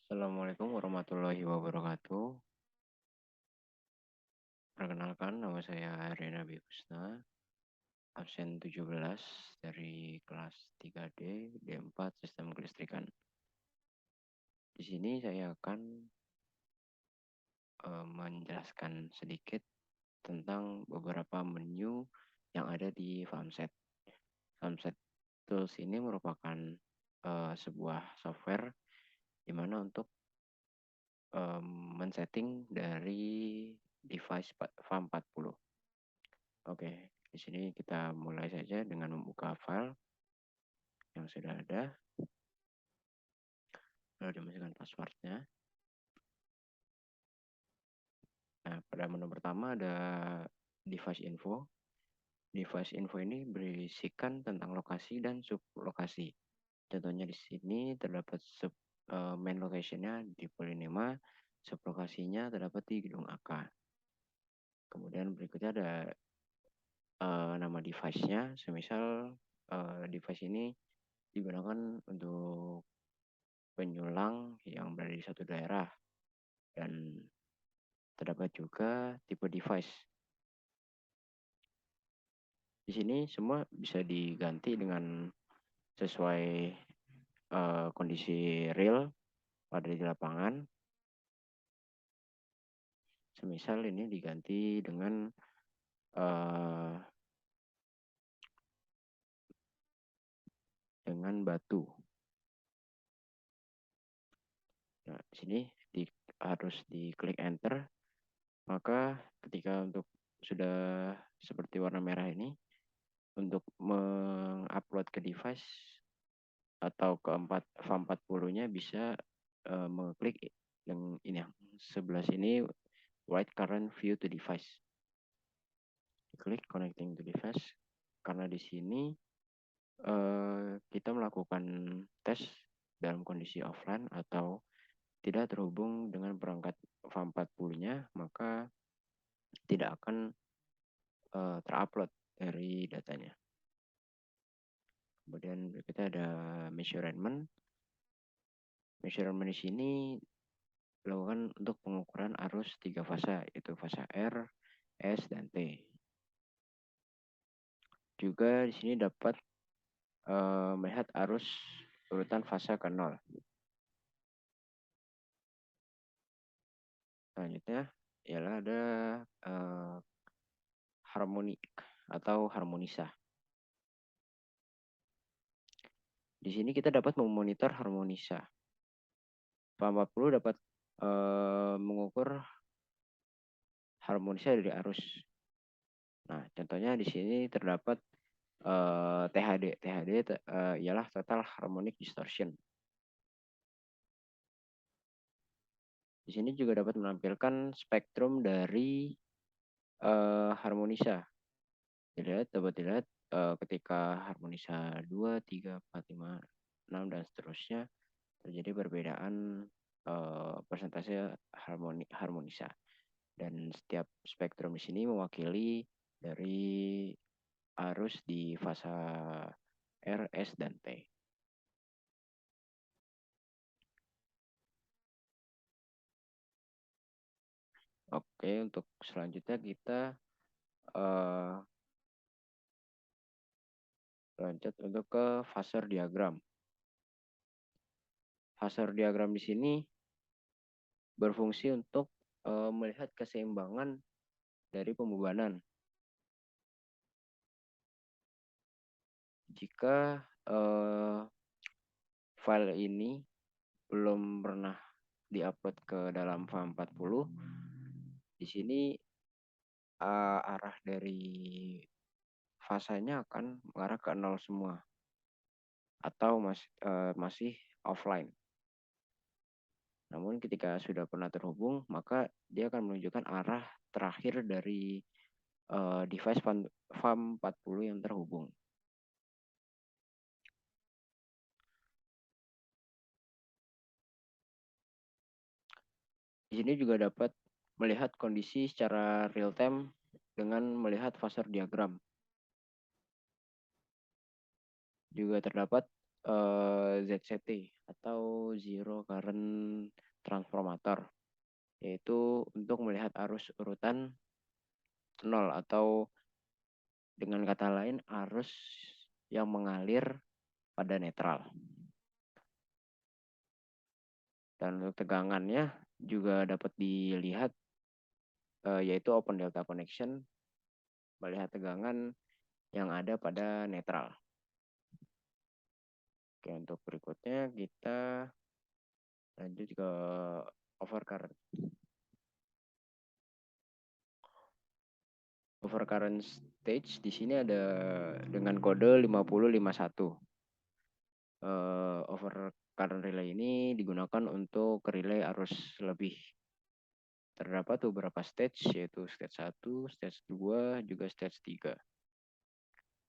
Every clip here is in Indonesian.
Assalamualaikum warahmatullahi wabarakatuh. Perkenalkan, nama saya Rena Kusna, absen 17 dari kelas 3D, D4 Sistem Kelistrikan. Di sini saya akan menjelaskan sedikit tentang beberapa menu yang ada di FarmSet. FarmSet Tools ini merupakan sebuah software di mana untuk men-setting dari device FARM 40. Oke, di sini kita mulai saja dengan membuka file yang sudah ada, lalu dimasukkan passwordnya. Nah, pada menu pertama ada device info. Device info ini berisikan tentang lokasi dan sublokasi. Contohnya di sini terdapat main location-nya di Polinema, sublokasinya terdapat di Gedung AK. Kemudian berikutnya ada nama device-nya, semisal device ini digunakan untuk penyulang yang berada di satu daerah, dan terdapat juga tipe device. Di sini semua bisa diganti dengan sesuai kondisi real pada di lapangan. Semisal ini diganti dengan batu. Nah, di sini harus diklik enter. Maka ketika untuk sudah seperti warna merah ini, untuk mengupload ke device atau ke FARM 40-nya bisa mengklik yang ini, yang sebelah sini, write current view to device. Klik connecting to device, karena di sini kita melakukan tes dalam kondisi offline atau tidak terhubung dengan perangkat FARM 40-nya, maka tidak akan terupload dari datanya. Kemudian kita ada measurement. Measurement di sini dilakukan untuk pengukuran arus 3 fasa, yaitu fasa R, S, dan T. Juga di sini dapat melihat arus urutan fasa ke 0. Selanjutnya ialah ada harmonik atau harmonisa. Di sini kita dapat memonitor harmonisa. FARM 40 dapat mengukur harmonisa dari arus. Nah, contohnya di sini terdapat THD. THD ialah total harmonic distortion. Di sini juga dapat menampilkan spektrum dari harmonisa. Dapat dilihat ketika harmonisa 2, 3, 4, 5, 6, dan seterusnya terjadi perbedaan persentase harmonisa. Dan setiap spektrum di sini mewakili dari arus di fasa R, S, dan T. Oke, untuk selanjutnya kita lanjut untuk ke phasor diagram. Phasor diagram di sini berfungsi untuk melihat keseimbangan dari pembebanan. Jika file ini belum pernah diupload ke dalam FARM 40, di sini arah dari fasanya akan mengarah ke 0 semua, atau masih offline. Namun ketika sudah pernah terhubung, maka dia akan menunjukkan arah terakhir dari device FARM 40 yang terhubung. Di sini juga dapat melihat kondisi secara real time dengan melihat phasor diagram. Juga terdapat ZCT atau Zero Current Transformator, yaitu untuk melihat arus urutan 0 atau dengan kata lain arus yang mengalir pada netral. Dan untuk tegangannya juga dapat dilihat, yaitu open delta connection, melihat tegangan yang ada pada netral. Oke, untuk berikutnya kita lanjut ke overcurrent. Overcurrent stage di sini ada dengan kode 5051. Overcurrent relay ini digunakan untuk relay arus lebih. Terdapat beberapa stage, yaitu stage 1, stage 2, juga stage 3.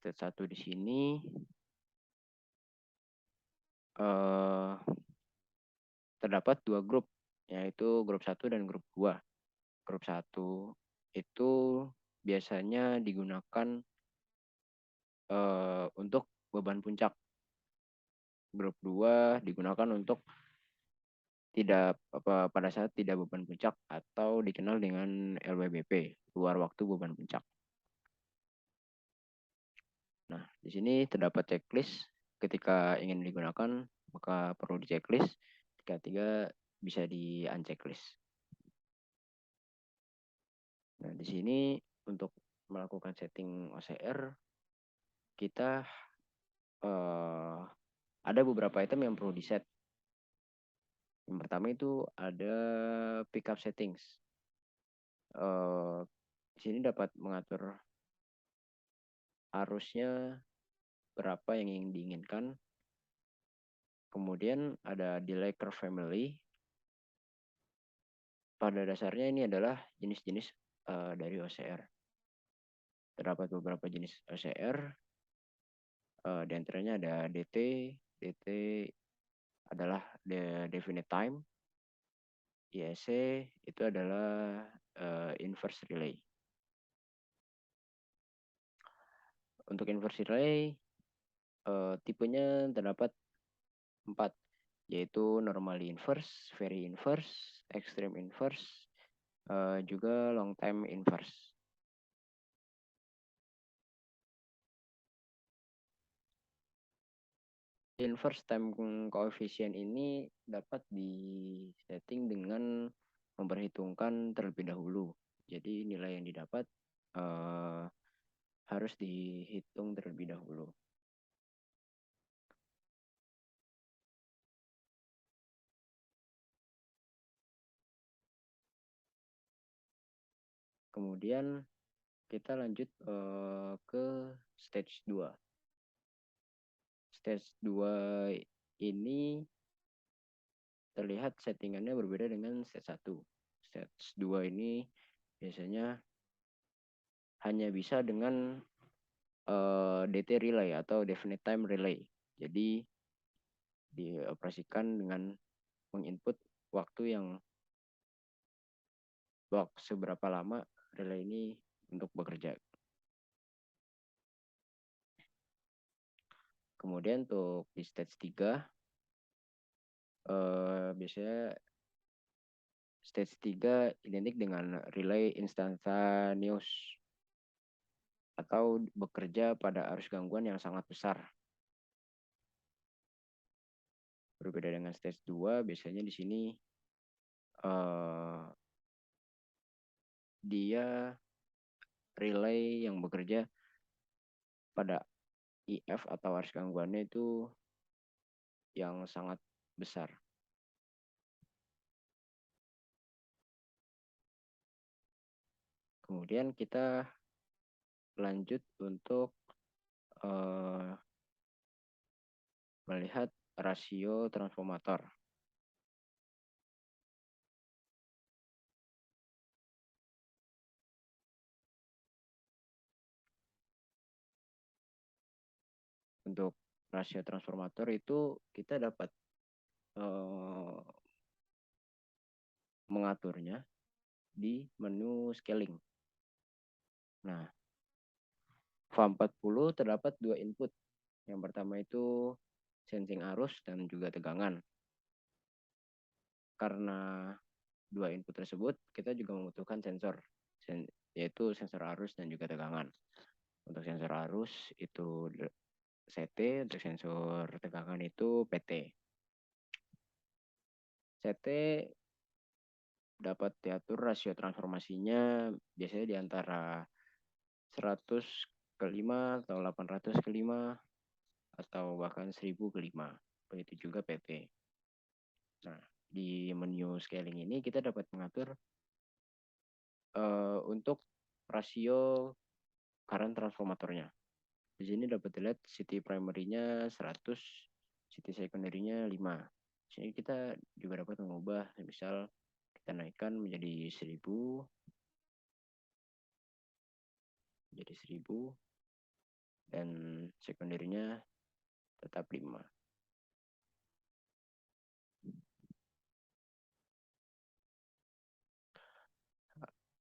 Stage 1 di sini terdapat dua grup, yaitu grup 1 dan grup 2. Grup 1 itu biasanya digunakan untuk beban puncak. Grup 2 digunakan untuk pada saat tidak beban puncak atau dikenal dengan LWBP, luar waktu beban puncak. Nah, di sini terdapat checklist. Ketika ingin digunakan, maka perlu di checklist. Ketika bisa di unchecklist. Nah, di sini untuk melakukan setting OCR, kita ada beberapa item yang perlu di set. Yang pertama itu ada pickup settings. Di sini dapat mengatur arusnya berapa yang ingin diinginkan. Kemudian ada delay curve family. Pada dasarnya ini adalah jenis-jenis dari OCR. Terdapat beberapa jenis OCR. Di antaranya ada DT. DT adalah the definite time. ISC itu adalah inverse relay. Untuk inverse relay, tipenya terdapat 4, yaitu normally inverse, very inverse, extreme inverse, juga long time inverse. Inverse time coefficient ini dapat disetting dengan memperhitungkan terlebih dahulu. Jadi nilai yang didapat harus dihitung terlebih dahulu. Kemudian kita lanjut ke stage 2. Stage 2 ini terlihat settingannya berbeda dengan stage 1. Stage 2 ini biasanya hanya bisa dengan DT relay atau definite time relay. Jadi dioperasikan dengan menginput waktu yang seberapa lama relay ini untuk bekerja. Kemudian untuk di stage 3 biasanya stage 3 identik dengan relay instantaneous atau bekerja pada arus gangguan yang sangat besar. Berbeda dengan stage 2, biasanya di sini dia relay yang bekerja pada IF atau arus gangguannya itu yang sangat besar. Kemudian kita lanjut untuk melihat rasio transformator. Untuk rasio transformator itu kita dapat mengaturnya di menu scaling. Nah, FA40 terdapat 2 input. Yang pertama itu sensing arus dan juga tegangan. Karena dua input tersebut, kita juga membutuhkan sensor, yaitu sensor arus dan juga tegangan. Untuk sensor arus itu CT, untuk sensor tegangan itu PT. CT dapat diatur rasio transformasinya biasanya di antara 100 ke 5 atau 800 ke 5 atau bahkan 1000 ke 5. Begitu juga PT. Nah, di menu scaling ini kita dapat mengatur untuk rasio current transformatornya. Di sini dapat dilihat CT primary-nya 100, CT secondary-nya 5. Di sini kita juga dapat mengubah, misal kita naikkan menjadi 1000, dan secondary-nya tetap 5.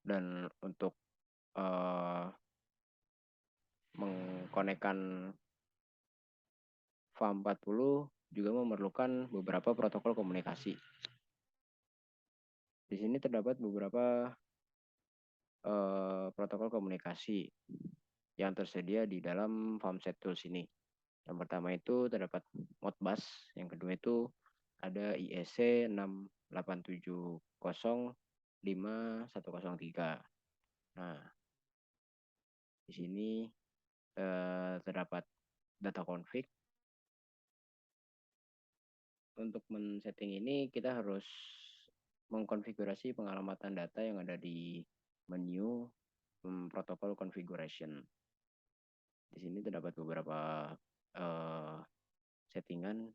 Dan untuk mengkonekkan FAM40 juga memerlukan beberapa protokol komunikasi. Di sini terdapat beberapa protokol komunikasi yang tersedia di dalam FAMset Tools ini. Yang pertama itu terdapat Modbus, yang kedua itu ada IEC 68705.103. Nah, di sini terdapat data config. Untuk men-setting ini kita harus mengkonfigurasi pengalamatan data yang ada di menu protokol configuration. Di sini terdapat beberapa settingan,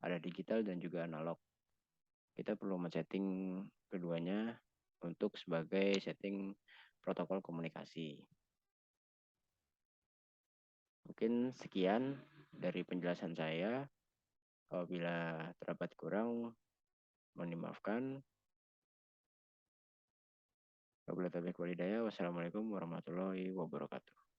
ada digital dan juga analog. Kita perlu men-setting keduanya untuk sebagai setting protokol komunikasi. Mungkin sekian dari penjelasan saya. Apabila terdapat kurang, mohon dimaafkan. Wabillahi taufiq wal hidayah. Wassalamualaikum warahmatullahi wabarakatuh.